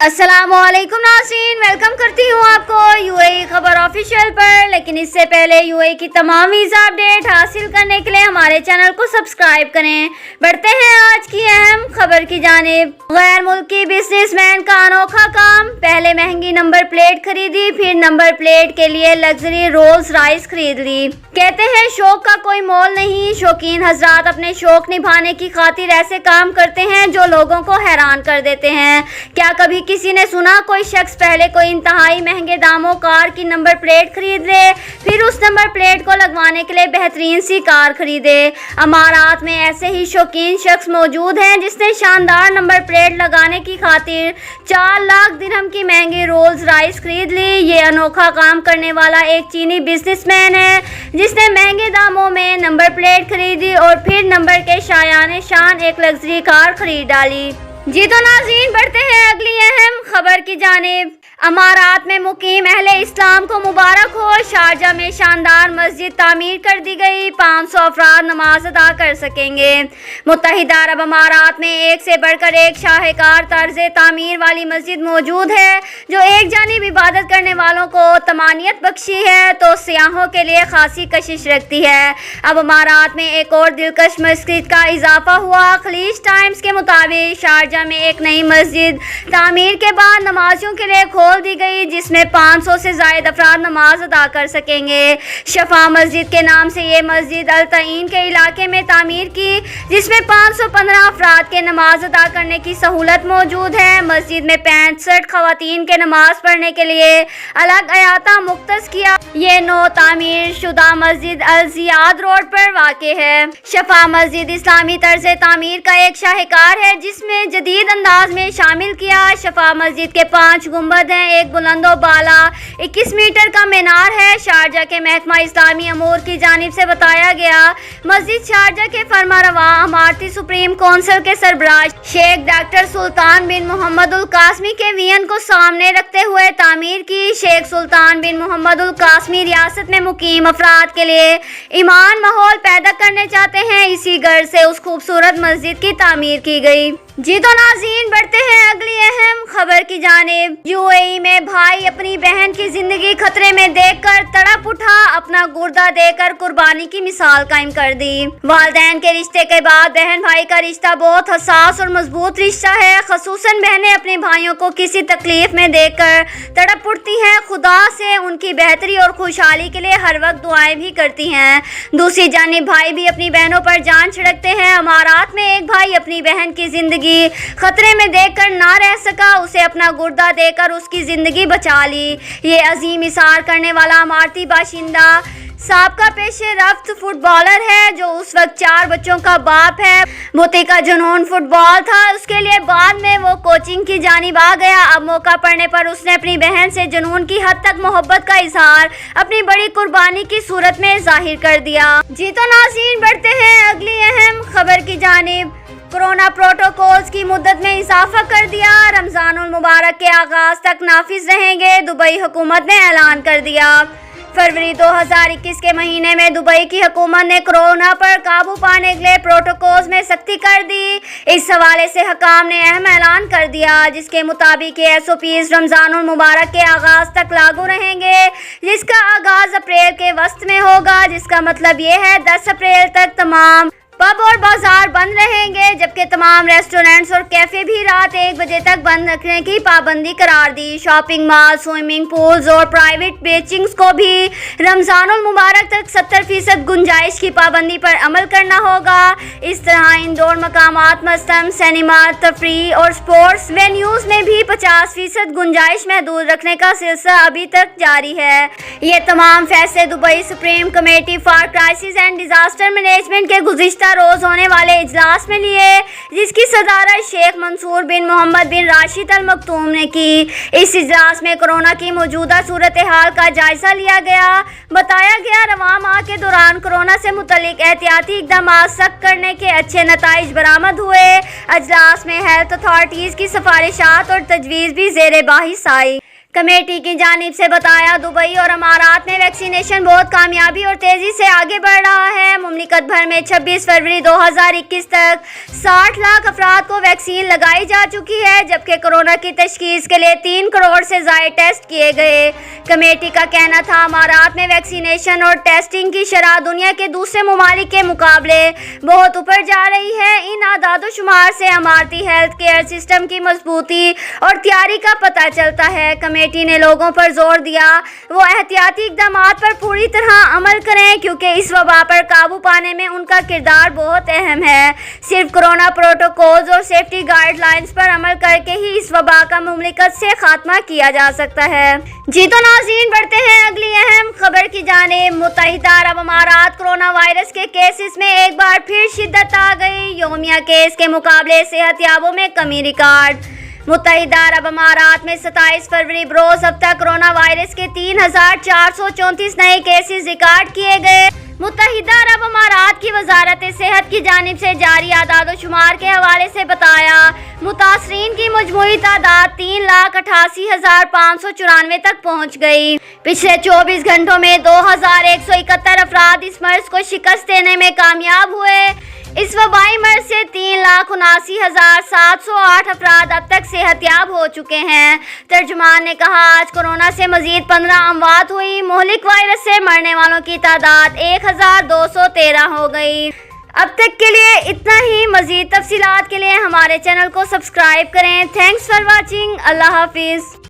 अस्सलाम वालेकुम नाज़रीन, वेलकम करती हूँ आपको यूएई खबर ऑफिशियल पर। लेकिन इससे पहले यूएई की तमाम वीज़ा अपडेट हासिल करने के लिए हमारे चैनल को सब्सक्राइब करें। बढ़ते हैं आज की अहम खबर की जानिब। गैर मुल्की बिजनेसमैन का अनोखा काम, पहले महंगी नंबर प्लेट खरीदी, फिर नंबर प्लेट के लिए लग्जरी रोल्स रॉयस खरीद ली। कहते हैं शौक का कोई मोल नहीं। शौकीन हजरात अपने शौक निभाने की खातिर ऐसे काम करते हैं जो लोगों को हैरान कर देते हैं। क्या कभी किसी ने सुना कोई शख्स पहले कोई इंतहाई महंगे दामों कार की नंबर प्लेट खरीद ले, फिर उस नंबर प्लेट को लगवाने के लिए बेहतरीन सी कार खरीदे। अमारात में ऐसे ही शौकीन शख्स मौजूद हैं जिसने शानदार नंबर प्लेट लगाने की खातिर 4 लाख दिरहम की महंगी रोल्स रॉयस खरीद ली। ये अनोखा काम करने वाला एक चीनी बिजनेसमैन है जिसने महंगे दामों में नंबर प्लेट खरीदी और फिर नंबर के शायाने शान एक लग्जरी कार खरीद डाली। जी तो नाज़रीन, बढ़ते हैं अगली अहम खबर की जानिब। अमारात में मुकीम अहले इस्लाम को मुबारक हो। शारजा में शानदार मस्जिद तामीर कर दी गई, 500 अफराद नमाज अदा कर सकेंगे। मुत्तहिदा अरब अमारात में एक से बढ़कर एक शाहकार तर्ज तामीर वाली मस्जिद मौजूद है जो एक जानिब इबादत करने वालों को तमानियत बख्शी है तो सियाहों के लिए खासी कशिश रखती है। अब अमारात में एक और दिलकश मस्जिद का इजाफा हुआ। खलीज टाइम्स के मुताबिक शारजा में एक नई मस्जिद तामीर के बाद नमाजियों के लिए खोल दी गई जिसमें 500 से ज़ायद अफराद नमाज अदा कर सकेंगे। शफा मस्जिद के नाम से ये मस्जिद अल तईन के इलाके में तामीर की जिसमें 515 अफराद के नमाज अदा करने की सहूलत मौजूद है। मस्जिद में 65 खवातीन के नमाज पढ़ने के लिए अलग अयाता मुख्तस किया। ये नौ तामीर शुदा मस्जिद अल जियाद रोड पर वाक़े है। शफा मस्जिद इस्लामी तर्ज तामीर का एक शाहकार है जिसमें जदीद अंदाज में शामिल किया। शफा मस्जिद के 5 गुंबद हैं, एक बुलंदो बाला 21 मीटर का मीनार है। शारजा के महकमा इस्लामी अमूर की जानिब से बताया गया मस्जिद शारजा के फरमारवा अमारती सुप्रीम कौंसिल के सरबराह शेख डॉक्टर सुल्तान बिन मोहम्मदुल कासमी के वियन को सामने रखते हुए तामीर की। शेख सुल्तान बिन मोहम्मदुल कासमी रियासत में मुकीम अफराद के लिए ईमान माहौल पैदा करने चाहते हैं, इसी गर्ज से उस खूबसूरत मस्जिद की तामीर की गई। जी तो नाज़रीन, बढ़ते हैं अगली अहम खबर की जानिब। यूएई में भाई अपनी बहन की जिंदगी खतरे में देखकर तड़प उठा, अपना गुर्दा देकर कुर्बानी की मिसाल कायम कर दी। वालिदैन के रिश्ते के बाद बहन भाई का रिश्ता बहुत हसास और मजबूत रिश्ता है। खसूसन बहनें अपने भाइयों को किसी तकलीफ में देखकर तड़प उठती हैं, खुदा से उनकी बेहतरी और खुशहाली के लिए हर वक्त दुआएं भी करती हैं। दूसरी जानिब भाई भी अपनी बहनों पर जान छिड़कते हैं। अमारात में एक भाई अपनी बहन की जिंदगी खतरे में देखकर ना रह सका, उसे अपना गुर्दा देकर उसकी जिंदगी बचा ली। ये अजीम इसार करने वाला अमारती बाशिंदा साबका पेशे रफ्त फुटबॉलर है जो उस वक्त 4 बच्चों का बाप है। मोती का जुनून फुटबॉल था, उसके लिए बाद में वो कोचिंग की जानिब आ गया। अब मौका पड़ने पर उसने अपनी बहन से जुनून की हद तक मोहब्बत का इजहार अपनी बड़ी कुर्बानी की सूरत में जाहिर कर दिया। जी तो नाज़रीन, बढ़ते हैं अगली अहम खबर की जानिब। कोरोना प्रोटोकॉल्स की मुद्दत में इजाफा कर दिया, रमजानुल मुबारक के आगाज तक नाफिज रहेंगे, दुबई हुकूमत ने ऐलान कर दिया। फरवरी 2021 के महीने में दुबई की हुकूमत ने कोरोना पर काबू पाने के लिए प्रोटोकॉल्स में सख्ती कर दी। इस हवाले से हकाम ने अहम ऐलान कर दिया जिसके मुताबिक SOPs रमजानुल मुबारक के आगाज तक लागू रहेंगे, जिसका आगाज अप्रैल के वस्त में होगा। जिसका मतलब ये है 10 अप्रैल तक तमाम पब और बाजार बंद रहेंगे, जबकि तमाम रेस्टोरेंट्स और कैफे भी रात 1 बजे तक बंद रखने की पाबंदी करार दी। शॉपिंग मॉल, स्विमिंग पूल्स और प्राइवेट बीचिंग्स को भी रमजानुल मुबारक तक 70% गुंजाइश की पाबंदी पर अमल करना होगा। इस तरह इंडोर मकामात मसलन सिनेमा, तफरीह और स्पोर्ट्स वेन्यूज में भी 50% गुंजाइश महदूद रखने का सिलसिला अभी तक जारी है। ये तमाम फैसले Dubai supreme committee for crisis and disaster management के गुज़िश्ता रोज होने वाले इजलास में लिए, जिसकी सदारत शेख मंसूर बिन मोहम्मद बिन राशिद अल मखतूम ने की। इस इजलास में कोरोना की मौजूदा सूरत हाल का जायजा लिया गया। बताया गया रवां माह के दौरान कोरोना से मुतल्लिक एहतियाती इक़दाम सख्त करने के अच्छे नताइज बरामद हुए। इजलास में हेल्थ अथॉरिटीज़ की सिफारिशात और तजवीज़ भी ज़ेर बहस आई। कमेटी की जानिब से बताया। दुबई और अमारात में वैक्सीनेशन बहुत कामयाबी और तेजी से आगे बढ़ रहा है। मुमलिकत भर में 26 फरवरी 2021 तक 60 लाख अफराद को वैक्सीन लगाई जा चुकी है, जबकि कोरोना की तशखीस के लिए 3 करोड़ से ज़ायद टेस्ट किए गए। कमेटी का कहना था अमारात में वैक्सीनेशन और टेस्टिंग की शरह दुनिया के दूसरे ममालिक के मुकाबले बहुत ऊपर जा रही है। इन आदादो शुमार से अमारती हेल्थ केयर सिस्टम की मजबूती और तैयारी का पता चलता है। कमेटी ने लोगों पर जोर दिया वो एहतियाती इक़दाम पर पूरी तरह अमल करें, क्योंकि इस वबा पर काबू पाने में उनका किरदार बहुत अहम है। सिर्फ कोरोना प्रोटोकॉल्स और सेफ्टी गाइडलाइंस पर अमल करके ही इस वबा का मुमलिकत से खात्मा किया जा सकता है। जी तो नाज़रीन, बढ़ते हैं अगली अहम खबर की जानिब। मुत्तहिदा अरब अमारात कोरोना वायरस के केसेस में एक बार फिर शिद्दत आ गई। यौमिया केस के मुकाबले सेहतयाबों में कमी रिकॉर्ड। मुत्तहिदा अरब अमारात में 27 फरवरी बरोज़ अब तक कोरोना वायरस के 3,434 नए केसेस रिकॉर्ड किए गए। मुत्तहिदा अरब अमारात की वजारत सेहत की जानिब से जारी आदाद शुमार के हवाले से बताया, मुतासरीन की मजमूई तादाद 3,88,594 तक पहुँच गई। पिछले 24 घंटों में 2,171 अफराद इस मर्ज को शिकस्त देने में कामयाब हुए। इस वबाई मर्ज से 3,79,708 अफराद अब तक सेहतयाब हो चुके हैं। तर्जुमान ने कहा, आज कोरोना से मजीद 15 अमवात हुई। मोहलिक वायरस से मरने वालों की तादाद 1,213 हो गई। अब तक के लिए इतना ही। मजीद तफसीलात के लिए हमारे चैनल को सब्सक्राइब करें। Thanks for watching. अल्लाह हाफिज़।